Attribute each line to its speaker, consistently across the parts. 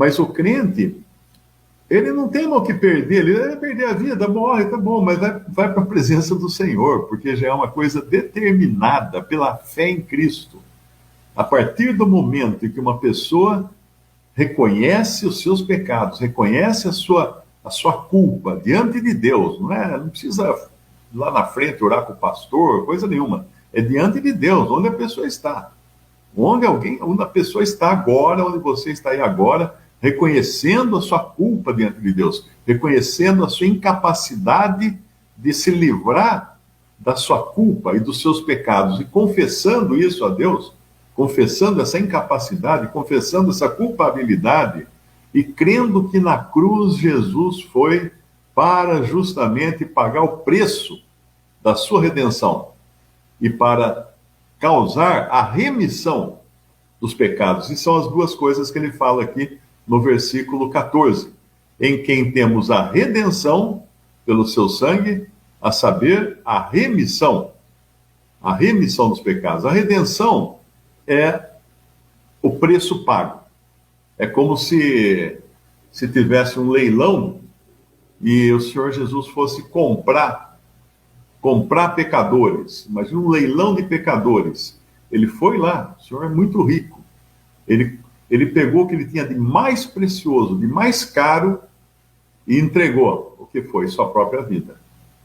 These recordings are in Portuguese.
Speaker 1: Mas o crente, ele não tem o que perder, ele vai perder a vida, morre, tá bom, mas vai para a presença do Senhor, porque já é uma coisa determinada pela fé em Cristo. A partir do momento em que uma pessoa reconhece os seus pecados, reconhece a sua culpa diante de Deus, não precisa lá na frente orar com o pastor, coisa nenhuma. É diante de Deus, onde a pessoa está. Onde a pessoa está agora, onde você está aí agora, reconhecendo a sua culpa diante de Deus, reconhecendo a sua incapacidade de se livrar da sua culpa e dos seus pecados, e confessando isso a Deus, confessando essa incapacidade, confessando essa culpabilidade, e crendo que na cruz Jesus foi para justamente pagar o preço da sua redenção e para causar a remissão dos pecados. E são as duas coisas que ele fala aqui no versículo 14: em quem temos a redenção pelo seu sangue, a saber, a remissão dos pecados. A redenção é o preço pago. É como se tivesse um leilão e o Senhor Jesus fosse comprar pecadores. Imagina um leilão de pecadores. Ele foi lá, o Senhor é muito rico. Ele pegou o que ele tinha de mais precioso, de mais caro, e entregou o que foi sua própria vida.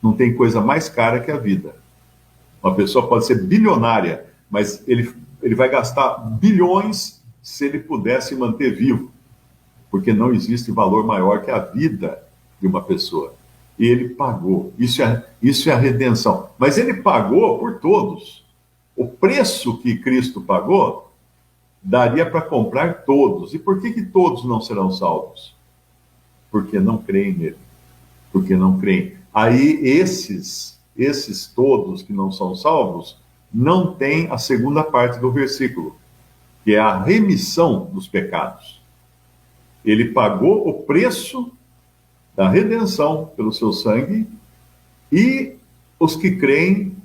Speaker 1: Não tem coisa mais cara que a vida. Uma pessoa pode ser bilionária, mas ele vai gastar bilhões se ele pudesse manter vivo, porque não existe valor maior que a vida de uma pessoa. E ele pagou. Isso é a redenção. Mas ele pagou por todos. O preço que Cristo pagou daria para comprar todos. E por que todos não serão salvos? Porque não creem nele. Porque não creem. Aí esses todos que não são salvos não têm a segunda parte do versículo, que é a remissão dos pecados. Ele pagou o preço da redenção pelo seu sangue, e os que creem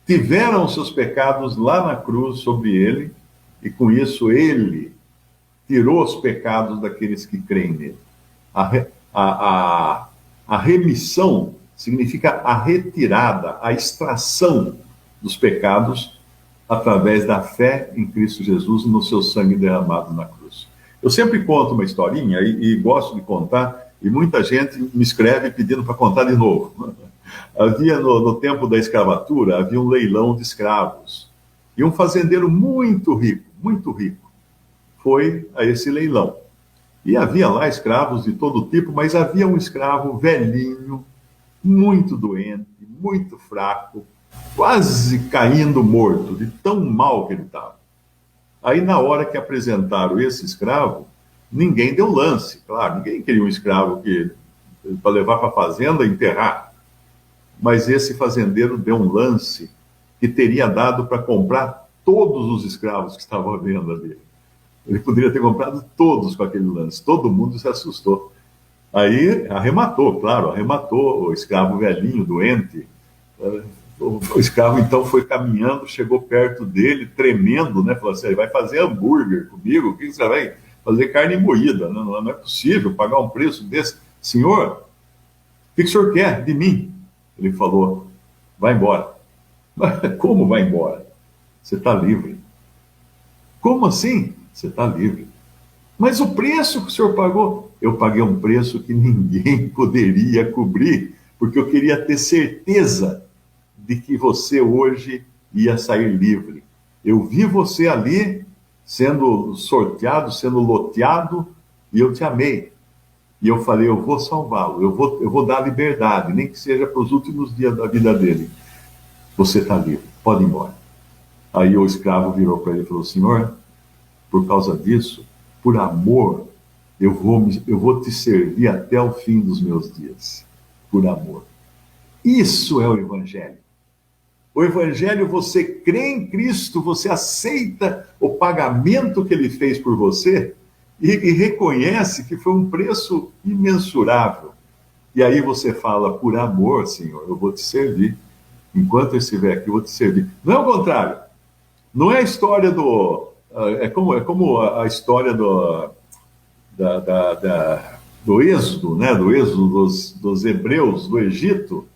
Speaker 1: tiveram seus pecados lá na cruz sobre ele, e com isso ele tirou os pecados daqueles que creem nele. A remissão significa a retirada, a extração dos pecados através da fé em Cristo Jesus e no seu sangue derramado na cruz. Eu sempre conto uma historinha e gosto de contar, e muita gente me escreve pedindo para contar de novo. Havia, no tempo da escravatura, havia um leilão de escravos. E um fazendeiro muito rico, foi a esse leilão. E havia lá escravos de todo tipo, mas havia um escravo velhinho, muito doente, muito fraco, quase caindo morto, de tão mal que ele estava. Aí, na hora que apresentaram esse escravo, ninguém deu lance. Claro, ninguém queria um escravo para levar para a fazenda e enterrar. Mas esse fazendeiro deu um lance que teria dado para comprar todos os escravos que estavam à venda dele. Ele poderia ter comprado todos com aquele lance. Todo mundo se assustou. Aí arrematou o escravo velhinho, doente. O escravo então foi caminhando, chegou perto dele, tremendo, né? Falou assim: vai fazer hambúrguer comigo? O que você vai fazer? Carne moída? Não é possível pagar um preço desse. Senhor, o que o senhor quer de mim? Ele falou: vai embora. Como vai embora? Você está livre. Como assim? Você está livre. Mas o preço que o senhor pagou? Eu paguei um preço que ninguém poderia cobrir, porque eu queria ter certeza de que você hoje ia sair livre. Eu vi você ali sendo sorteado, sendo loteado, e eu te amei. E eu falei: eu vou salvá-lo, eu vou dar liberdade, nem que seja para os últimos dias da vida dele. Você está livre, pode ir embora. Aí o escravo virou para ele e falou: Senhor, por causa disso, por amor, eu vou te servir até o fim dos meus dias. Por amor. Isso é o Evangelho. O Evangelho, você crê em Cristo, você aceita o pagamento que ele fez por você e reconhece que foi um preço imensurável. E aí você fala: por amor, Senhor, eu vou te servir. Enquanto eu estiver aqui, eu vou te servir. Não é o contrário. Não é a história do... É como a história do êxodo, né, do êxodo dos hebreus do Egito,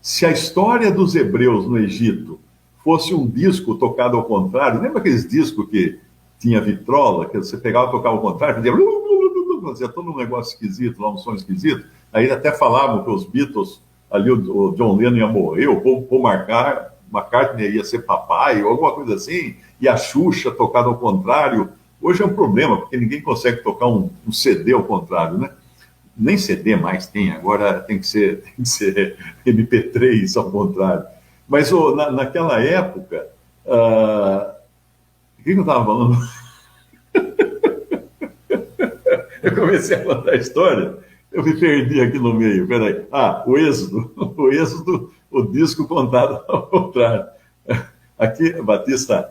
Speaker 1: se a história dos hebreus no Egito fosse um disco tocado ao contrário, lembra aqueles discos que tinha vitrola, que você pegava e tocava ao contrário, fazia todo um negócio esquisito, lá um som esquisito, aí até falavam que os Beatles, ali o John Lennon ia morrer, o Paul McCartney ia ser papai, ou alguma coisa assim, e a Xuxa tocada ao contrário. Hoje é um problema, porque ninguém consegue tocar um CD ao contrário, né? Nem CD mais tem, agora tem que ser MP3 ao contrário. Mas naquela época, o que eu estava falando? Eu comecei a contar a história, eu me perdi aqui no meio, peraí. O Êxodo, o disco contado ao contrário. Aqui, Batista,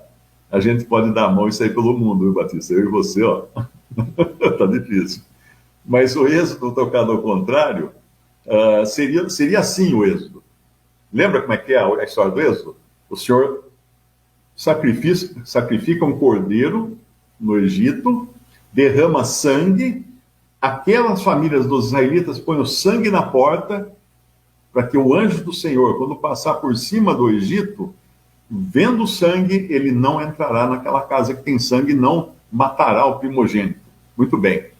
Speaker 1: a gente pode dar a mão e sair pelo mundo, viu, Batista? Eu e você, ó, tá difícil. Mas o Êxodo tocado ao contrário, seria assim o Êxodo. Lembra como é que é a história do Êxodo? O Senhor sacrifica um cordeiro no Egito, derrama sangue, aquelas famílias dos israelitas põem o sangue na porta, para que o anjo do Senhor, quando passar por cima do Egito, vendo o sangue, ele não entrará naquela casa que tem sangue e não matará o primogênito. Muito bem.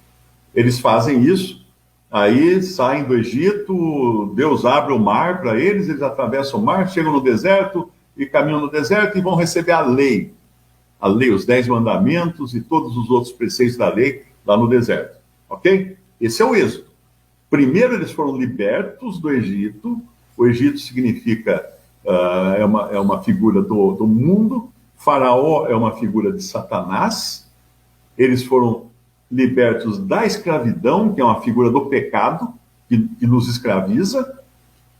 Speaker 1: Eles fazem isso, aí saem do Egito, Deus abre o mar para eles, eles atravessam o mar, chegam no deserto e caminham no deserto e vão receber a lei, os 10 mandamentos e todos os outros preceitos da lei lá no deserto, ok? Esse é o êxodo. Primeiro eles foram libertos do Egito, o Egito significa, é uma figura do mundo, Faraó é uma figura de Satanás, eles foram libertos da escravidão, que é uma figura do pecado, que nos escraviza,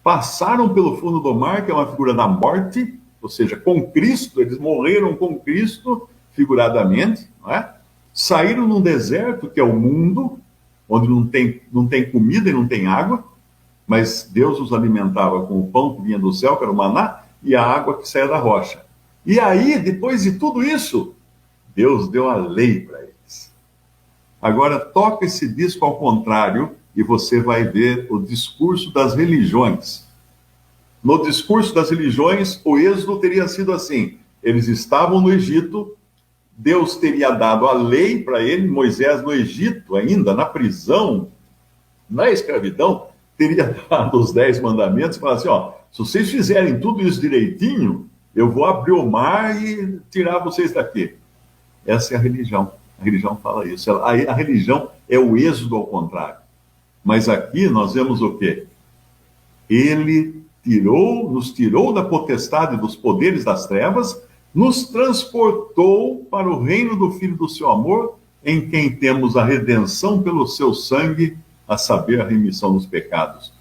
Speaker 1: passaram pelo fundo do mar, que é uma figura da morte, ou seja, com Cristo, eles morreram com Cristo, figuradamente, não é? Saíram num deserto, que é o mundo, onde não tem comida e não tem água, mas Deus os alimentava com o pão que vinha do céu, que era o maná, e a água que saía da rocha. E aí, depois de tudo isso, Deus deu a lei para eles. Agora, toca esse disco ao contrário e você vai ver o discurso das religiões. No discurso das religiões, o êxodo teria sido assim: eles estavam no Egito, Deus teria dado a lei para eles, Moisés no Egito ainda, na prisão, na escravidão, teria dado os 10 mandamentos e falado assim, ó, se vocês fizerem tudo isso direitinho, eu vou abrir o mar e tirar vocês daqui. Essa é a religião. A religião fala isso. A religião é o êxodo ao contrário. Mas aqui nós vemos o quê? Ele nos tirou da potestade dos poderes das trevas, nos transportou para o reino do Filho do seu amor, em quem temos a redenção pelo seu sangue, a saber, a remissão dos pecados.